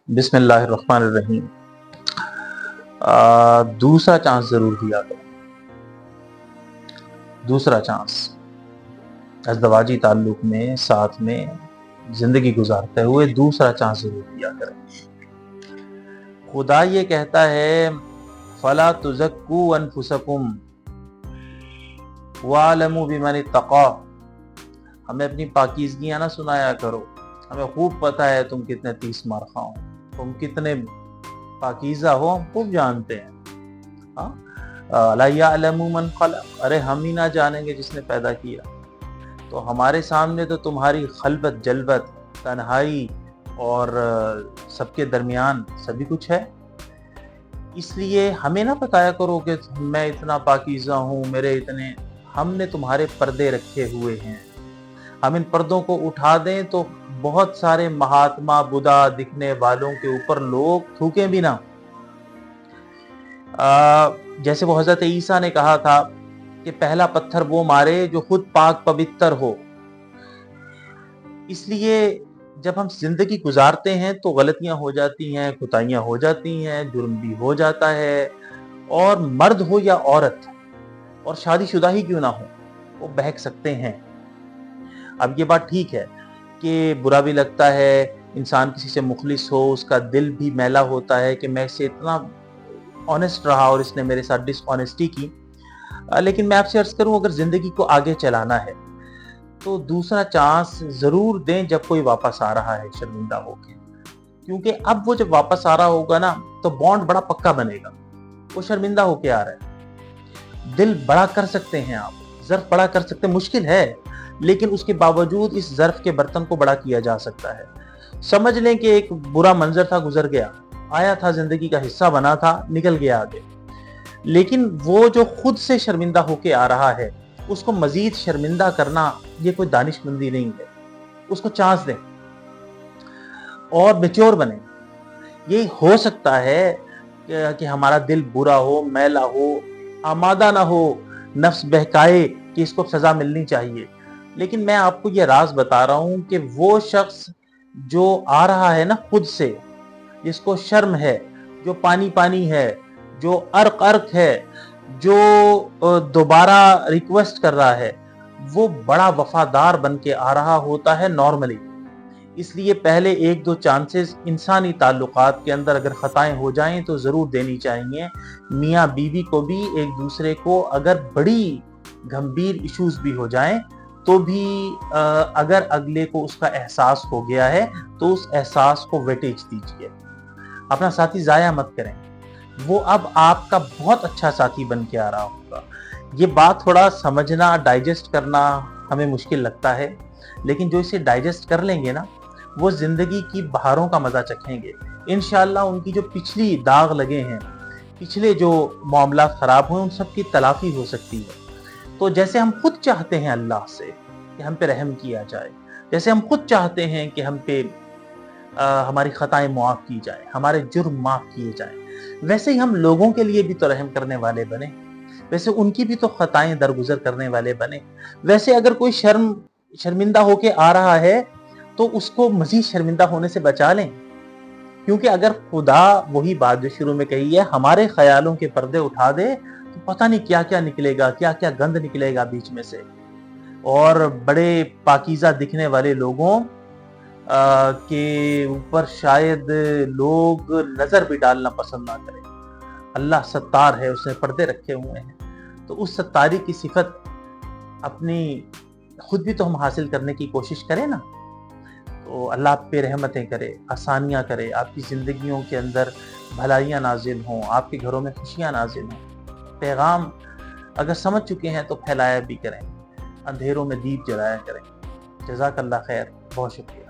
بسم اللہ الرحمن الرحیم۔ دوسرا چانس ضرور دیا کریں، دوسرا چانس ازدواجی تعلق میں ساتھ میں زندگی گزارتے ہوئے دوسرا چانس ضرور دیا کریں۔ خدا یہ کہتا ہے فَلَا تُزَكُّوا أَنفُسَكُمْ وَاعْلَمُوا بِمَنِ اتَّقَىٰ۔ ہمیں اپنی پاکیزگیاں نہ سنایا کرو، ہمیں خوب پتہ ہے تم کتنے 30 مارخواں ہو، تم کتنے پاکیزہ ہو، ہم خوب جانتے ہیں۔ اَلَا يَعْلَمُ مَنْ خَلَقَ، ارے ہم ہی نہ جانیں گے جس نے پیدا کیا؟ تو ہمارے سامنے تو تمہاری خلوت جلوت، تنہائی اور سب کے درمیان سبھی کچھ ہے۔ اس لیے ہمیں نہ بتایا کرو کہ میں اتنا پاکیزہ ہوں، میرے اتنے، ہم نے تمہارے پردے رکھے ہوئے ہیں۔ ہم ان پردوں کو اٹھا دیں تو بہت سارے مہاتما بدھا دکھنے والوں کے اوپر لوگ تھوکیں بھی نہ۔ جیسے وہ حضرت عیسیٰ نے کہا تھا کہ پہلا پتھر وہ مارے جو خود پاک پوتر ہو۔ اس لیے جب ہم زندگی گزارتے ہیں تو غلطیاں ہو جاتی ہیں، خطائیاں ہو جاتی ہیں، جرم بھی ہو جاتا ہے، اور مرد ہو یا عورت، اور شادی شدہ ہی کیوں نہ ہو، وہ بہک سکتے ہیں۔ اب یہ بات ٹھیک ہے کہ برا بھی لگتا ہے، انسان کسی سے مخلص ہو، اس کا دل بھی میلا ہوتا ہے کہ میں اس سے اتنا آنیسٹ رہا اور اس نے میرے ساتھ ڈس آنیسٹی کی۔ لیکن میں آپ سے عرض کروں، اگر زندگی کو آگے چلانا ہے تو دوسرا چانس ضرور دیں جب کوئی واپس آ رہا ہے شرمندہ ہو کے، کیونکہ اب وہ جب واپس آ رہا ہوگا نا تو بانڈ بڑا پکا بنے گا۔ وہ شرمندہ ہو کے آ رہا ہے، دل بڑا کر سکتے ہیں آپ، ظرف بڑا کر سکتے ہیں، مشکل ہے لیکن اس کے باوجود اس ظرف کے برتن کو بڑا کیا جا سکتا ہے۔ سمجھ لیں کہ ایک برا منظر تھا، گزر گیا، آیا تھا، زندگی کا حصہ بنا تھا، نکل گیا آگے، لیکن وہ جو خود سے شرمندہ ہو کے آ رہا ہے اس کو مزید شرمندہ کرنا یہ کوئی دانش مندی نہیں ہے۔ اس کو چانس دیں اور میچور بنیں۔ یہ ہو سکتا ہے کہ ہمارا دل برا ہو، میلا ہو، آمادہ نہ ہو، نفس بہکائے کہ اس کو سزا ملنی چاہیے، لیکن میں آپ کو یہ راز بتا رہا ہوں کہ وہ شخص جو آ رہا ہے نا خود سے، جس کو شرم ہے، جو پانی پانی ہے، جو عرق عرق ہے، جو دوبارہ ریکویسٹ کر رہا ہے، وہ بڑا وفادار بن کے آ رہا ہوتا ہے نارملی۔ اس لیے پہلے ایک دو چانسز انسانی تعلقات کے اندر اگر خطائیں ہو جائیں تو ضرور دینی چاہیے۔ میاں بیوی کو بھی ایک دوسرے کو اگر بڑی گھمبیر ایشوز بھی ہو جائیں تو بھی اگر اگلے کو اس کا احساس ہو گیا ہے تو اس احساس کو ویٹیج دیجیے۔ اپنا ساتھی ضائع مت کریں، وہ اب آپ کا بہت اچھا ساتھی بن کے آ رہا ہوگا۔ یہ بات تھوڑا سمجھنا، ڈائجسٹ کرنا ہمیں مشکل لگتا ہے، لیکن جو اسے ڈائجسٹ کر لیں گے نا وہ زندگی کی بہاروں کا مزہ چکھیں گے انشاءاللہ۔ ان کی جو پچھلی داغ لگے ہیں، پچھلے جو معاملات خراب ہوئے، ان سب کی تلافی ہو سکتی ہے۔ تو جیسے ہم خود چاہتے ہیں اللہ سے کہ ہم پہ رحم کیا جائے، جیسے ہم خود چاہتے ہیں کہ ہم پہ ہماری خطائیں معاف کی جائیں، ہمارے جرم معاف کیے جائیں، ویسے ہی ہم لوگوں کے لیے بھی تو رحم کرنے والے بنیں، ویسے ان کی بھی تو خطائیں درگزر کرنے والے بنیں۔ ویسے اگر کوئی شرمندہ ہو کے آ رہا ہے تو اس کو مزید شرمندہ ہونے سے بچا لیں، کیونکہ اگر خدا وہی بات جو شروع میں کہی ہے ہمارے خیالوں کے پردے اٹھا دے تو پتہ نہیں کیا کیا نکلے گا، کیا کیا گند نکلے گا بیچ میں سے، اور بڑے پاکیزہ دکھنے والے لوگوں کے اوپر شاید لوگ نظر بھی ڈالنا پسند نہ کریں۔ اللہ ستار ہے، اس نے پردے رکھے ہوئے ہیں، تو اس ستاری کی صفت اپنی خود بھی تو ہم حاصل کرنے کی کوشش کریں نا۔ تو اللہ آپ پہ رحمتیں کرے، آسانیاں کرے، آپ کی زندگیوں کے اندر بھلائیاں نازل ہوں، آپ کے گھروں میں خوشیاں نازل ہوں۔ پیغام اگر سمجھ چکے ہیں تو پھیلایا بھی کریں، اندھیروں میں دیپ جلایا کریں۔ جزاک اللہ خیر، بہت شکریہ۔